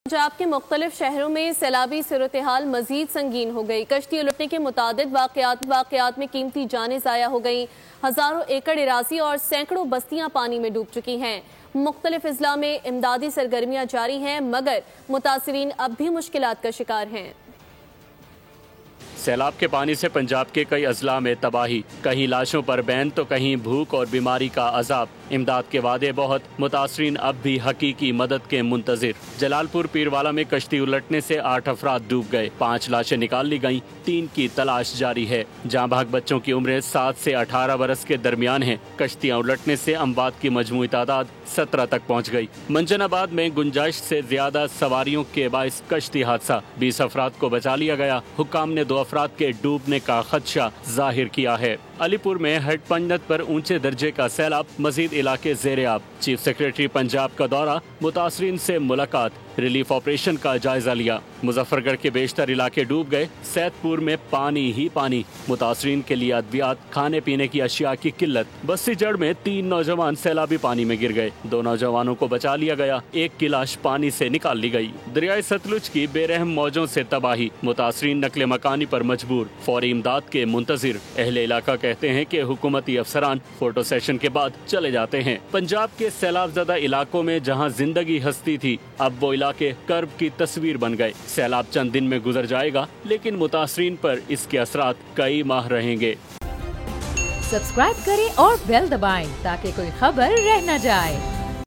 پنجاب کے مختلف شہروں میں سیلابی صورتحال مزید سنگین ہو گئی۔ کشتی الٹنے کے متعدد واقعات میں قیمتی جانیں ضائع ہو گئیں۔ ہزاروں ایکڑ اراضی اور سینکڑوں بستیاں پانی میں ڈوب چکی ہیں۔ مختلف اضلاع میں امدادی سرگرمیاں جاری ہیں، مگر متاثرین اب بھی مشکلات کا شکار ہیں۔ سیلاب کے پانی سے پنجاب کے کئی اضلاع میں تباہی، کہیں لاشوں پر بین تو کہیں بھوک اور بیماری کا عذاب۔ امداد کے وعدے بہت، متاثرین اب بھی حقیقی مدد کے منتظر۔ جلال پور پیروالا میں کشتی الٹنے سے 8 افراد ڈوب گئے، 5 لاشیں نکال لی گئیں، 3 کی تلاش جاری ہے۔ جاں بحق بچوں کی عمریں 7 سے 18 برس کے درمیان ہیں۔ کشتیاں الٹنے سے اموات کی مجموعی تعداد 17 تک پہنچ گئی۔ منجن آباد میں گنجائش سے زیادہ سواریوں کے باعث کشتی حادثہ، 20 افراد کو بچا لیا گیا۔ حکام نے 2 افراد کے ڈوبنے کا خدشہ ظاہر کیا ہے۔ علی پور میں ہیڈ پنجت پر اونچے درجے کا سیلاب، مزید علاقے زیر آب۔ چیف سیکریٹری پنجاب کا دورہ، متاثرین سے ملاقات، ریلیف آپریشن کا جائزہ لیا۔ مظفر گڑھ کے بیشتر علاقے ڈوب گئے، سید پور میں پانی ہی پانی۔ متاثرین کے لیے ادویات، کھانے پینے کی اشیاء کی قلت۔ بستی جڑ میں 3 نوجوان سیلابی پانی میں گر گئے، 2 نوجوانوں کو بچا لیا گیا، 1 کی لاش پانی سے نکال لی گئی۔ دریائے ستلج کی بے رحم موجوں سے تباہی، متاثرین نقل مکانی پر مجبور، فوری امداد کے منتظر۔ اہل علاقہ کہتے ہیں کہ حکومتی افسران فوٹو سیشن کے بعد چلے جاتے ہیں۔ پنجاب کے سیلاب زدہ علاقوں میں جہاں زندگی ہستی تھی، اب وہ علاقے کرب کی تصویر بن گئے۔ سیلاب چند دن میں گزر جائے گا، لیکن متاثرین پر اس کے اثرات کئی ماہ رہیں گے۔ سبسکرائب کریں اور بیل دبائیں تاکہ کوئی خبر رہ نہ جائے۔